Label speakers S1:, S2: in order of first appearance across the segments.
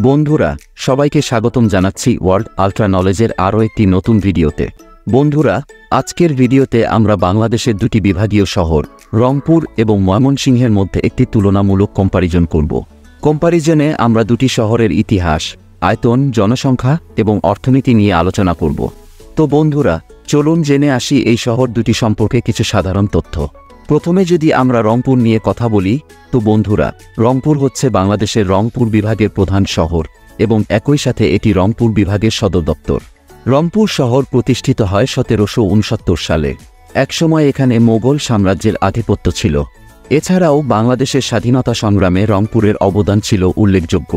S1: বন্ধুরা সবাইকে স্বাগতম জানাচ্ছি ওয়ার্ল্ড আল্ট্রা নলেজের আরও একটি নতুন ভিডিওতে। বন্ধুরা আজকের ভিডিওতে আমরা বাংলাদেশের দুটি বিভাগীয় শহর রংপুর এবং ময়মনসিংহের মধ্যে একটি তুলনামূলক কম্পারিজন করব। কম্পারিজনে আমরা দুটি শহরের ইতিহাস, আয়তন, জনসংখ্যা এবং অর্থনীতি নিয়ে আলোচনা করব। তো বন্ধুরা চলুন জেনে আসি এই শহর দুটি সম্পর্কে কিছু সাধারণ তথ্য। প্রথমে যদি আমরা রংপুর নিয়ে কথা বলি, তো বন্ধুরা রংপুর হচ্ছে বাংলাদেশের রংপুর বিভাগের প্রধান শহর এবং একই সাথে এটি রংপুর বিভাগের সদর দপ্তর। রংপুর শহর প্রতিষ্ঠিত হয় 1769 সালে। একসময় এখানে মোগল সাম্রাজ্যের আধিপত্য ছিল। এছাড়াও বাংলাদেশের স্বাধীনতা সংগ্রামে রংপুরের অবদান ছিল উল্লেখযোগ্য।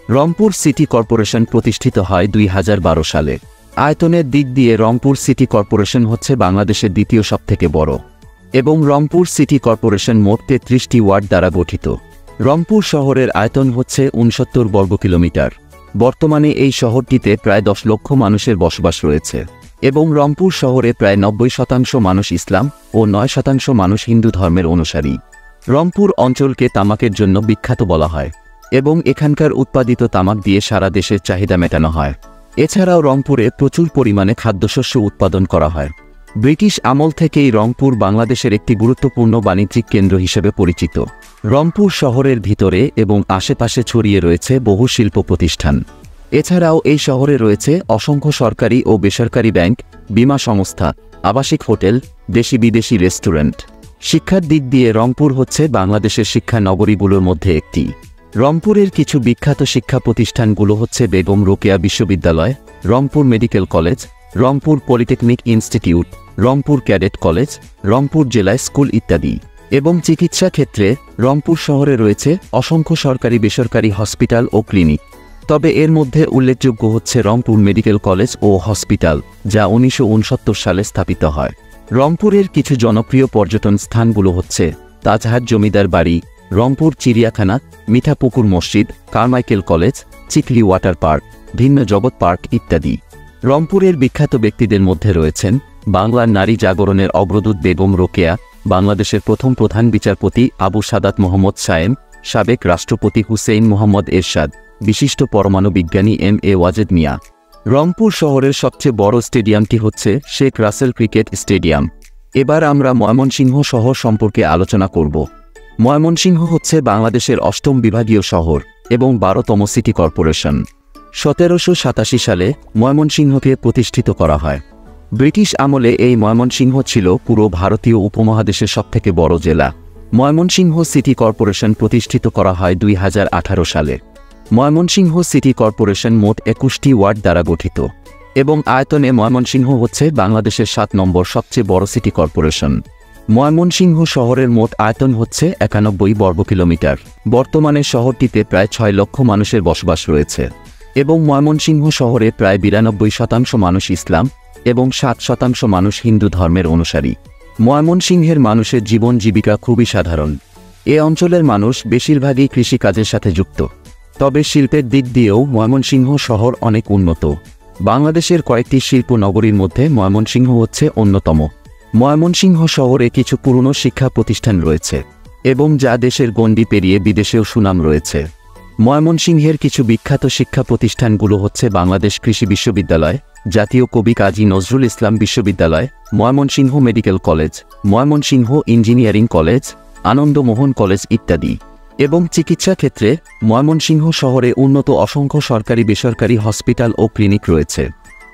S1: রংপুর সিটি কর্পোরেশন প্রতিষ্ঠিত হয় 2012 সালে। আয়তনের দিক দিয়ে রংপুর সিটি কর্পোরেশন হচ্ছে বাংলাদেশের দ্বিতীয় সবথেকে বড় এবং রংপুর সিটি কর্পোরেশন মোট 33টি ওয়ার্ড দ্বারা গঠিত। রংপুর শহরের আয়তন হচ্ছে 69 বর্গ কিলোমিটার। বর্তমানে এই শহরটিতে প্রায় 10 লক্ষ মানুষের বসবাস রয়েছে এবং রংপুর শহরে প্রায় 90% মানুষ ইসলাম ও 9% মানুষ হিন্দু ধর্মের অনুসারী। রংপুর অঞ্চলকে তামাকের জন্য বিখ্যাত বলা হয় এবং এখানকার উৎপাদিত তামাক দিয়ে সারা দেশের চাহিদা মেটানো হয়। এছাড়াও রংপুরে প্রচুর পরিমাণে খাদ্যশস্য উৎপাদন করা হয়। ব্রিটিশ আমল থেকেই রংপুর বাংলাদেশের একটি গুরুত্বপূর্ণ বাণিজ্যিক কেন্দ্র হিসেবে পরিচিত। রংপুর শহরের ভিতরে এবং আশেপাশে ছড়িয়ে রয়েছে বহু শিল্প প্রতিষ্ঠান। এছাড়াও এই শহরে রয়েছে অসংখ্য সরকারি ও বেসরকারি ব্যাংক, বীমা সংস্থা, আবাসিক হোটেল, দেশি বিদেশি রেস্টুরেন্ট। শিক্ষার দিক দিয়ে রংপুর হচ্ছে বাংলাদেশের শিক্ষা নগরীগুলোর মধ্যে একটি। রংপুরের কিছু বিখ্যাত শিক্ষা প্রতিষ্ঠানগুলো হচ্ছে বেগম রোকেয়া বিশ্ববিদ্যালয়, Rangpur medical college, Rangpur polytechnic institute, Rangpur cadet college, Rangpur জেলা স্কুল ইত্যাদি। এবং চিকিৎসা ক্ষেত্রে রংপুর শহরে রয়েছে অসংখ্য সরকারি বেসরকারি হসপিটাল ও ক্লিনিক। তবে এর মধ্যে উল্লেখযোগ্য হচ্ছে রংপুর মেডিকেল কলেজ ও হসপিটাল, যা 1969 সালে স্থাপিত হয়। রংপুরের কিছু জনপ্রিয় পর্যটন স্থানগুলো হচ্ছে তাজহাট জমিদার বাড়ি, রংপুর চিড়িয়াখানা, মিঠাপুকুর মসজিদ, Carmichael college, Chikli water park, ভিন্ন জগৎ পার্ক ইত্যাদি। রংপুরের বিখ্যাত ব্যক্তিদের মধ্যে রয়েছেন বাংলার নারী জাগরণের অগ্রদূত বেগম রোকেয়া, বাংলাদেশের প্রথম প্রধান বিচারপতি আবু সাদাত মোহাম্মদ সায়েম, সাবেক রাষ্ট্রপতি হুসেইন মোহাম্মদ এরশাদ, বিশিষ্ট পরমাণু বিজ্ঞানী এম.এ. ওয়াজেদ মিয়া। রংপুর শহরের সবচেয়ে বড় স্টেডিয়ামটি হচ্ছে শেখ রাসেল ক্রিকেট স্টেডিয়াম। এবার আমরা ময়মনসিংহ শহর সম্পর্কে আলোচনা করব। ময়মনসিংহ হচ্ছে বাংলাদেশের 8ম বিভাগীয় শহর এবং 12তম সিটি কর্পোরেশন। 1787 সালে ময়মনসিংহকে প্রতিষ্ঠিত করা হয়। ব্রিটিশ আমলে এই ময়মনসিংহ ছিল পুরো ভারতীয় উপমহাদেশের সবথেকে বড় জেলা। ময়মনসিংহ সিটি কর্পোরেশন প্রতিষ্ঠিত করা হয় 2018 সালে। ময়মনসিংহ সিটি কর্পোরেশন মোট 21টি ওয়ার্ড দ্বারা গঠিত এবং আয়তনে ময়মনসিংহ হচ্ছে বাংলাদেশের 7 নম্বর সবচেয়ে বড় সিটি কর্পোরেশন। ময়মনসিংহ শহরের মোট আয়তন হচ্ছে 91 বর্গ কিলোমিটার। বর্তমানে শহরটিতে প্রায় 6 লক্ষ মানুষের বসবাস রয়েছে এবং ময়মনসিংহ শহরে প্রায় 92% মানুষ ইসলাম এবং 7% মানুষ হিন্দু ধর্মের অনুসারী। ময়মনসিংহের মানুষের জীবন জীবিকা খুবই সাধারণ। এ অঞ্চলের মানুষ বেশিরভাগই কৃষিকাজের সাথে যুক্ত। তবে শিল্পের দিক দিয়েও ময়মনসিংহ শহর অনেক উন্নত। বাংলাদেশের কয়েকটি শিল্প নগরীর মধ্যে ময়মনসিংহ হচ্ছে অন্যতম। ময়মনসিংহ শহরে কিছু পুরনো শিক্ষা প্রতিষ্ঠান রয়েছে এবং যা দেশের গণ্ডি পেরিয়ে বিদেশেও সুনাম রয়েছে। ময়মনসিংহের কিছু বিখ্যাত শিক্ষা প্রতিষ্ঠানগুলো হচ্ছে বাংলাদেশ কৃষি বিশ্ববিদ্যালয়, জাতীয় কবি কাজী নজরুল ইসলাম বিশ্ববিদ্যালয়, Mymensingh medical college, Mymensingh engineering college, Ananda Mohan college ইত্যাদি। এবং চিকিৎসা ক্ষেত্রে ময়মনসিংহ শহরে উন্নত অসংখ্য সরকারি বেসরকারি হসপিটাল ও ক্লিনিক রয়েছে,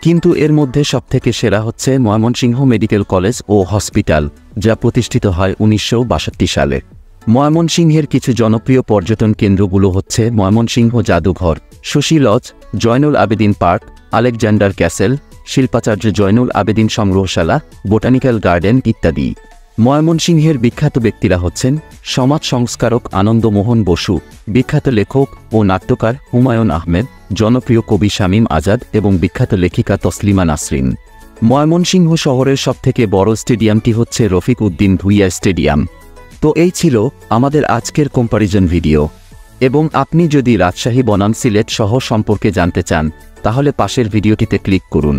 S1: কিন্তু এর মধ্যে সবথেকে সেরা হচ্ছে ময়মনসিংহ মেডিকেল কলেজ ও হসপিটাল, যা প্রতিষ্ঠিত হয় 1962 সালে। ময়মনসিংহের কিছু জনপ্রিয় পর্যটন কেন্দ্রগুলো হচ্ছে ময়মনসিংহ জাদুঘর, Shashi lodge, Zainul Abedin park, Alexander castle, শিল্পাচার্য জয়নুল আবেদিন সংগ্রহশালা, বোটানিক্যাল গার্ডেন ইত্যাদি। ময়মনসিংহের বিখ্যাত ব্যক্তিরা হচ্ছেন সমাজ সংস্কারক আনন্দমোহন বসু, বিখ্যাত লেখক ও নাট্যকার হুমায়ুন আহমেদ, জনপ্রিয় কবি শামীম আজাদ এবং বিখ্যাত লেখিকা তসলিমা নাসরিন। ময়মনসিংহ শহরের সবথেকে বড় স্টেডিয়ামটি হচ্ছে রফিক উদ্দিন ভুইয়া স্টেডিয়াম। তো এই ছিল আমাদের আজকের কম্পারিজন ভিডিও এবং আপনি যদি রাজশাহী বনাম সিলেট শহর সম্পর্কে জানতে চান তাহলে পাশের ভিডিওটিতে ক্লিক করুন।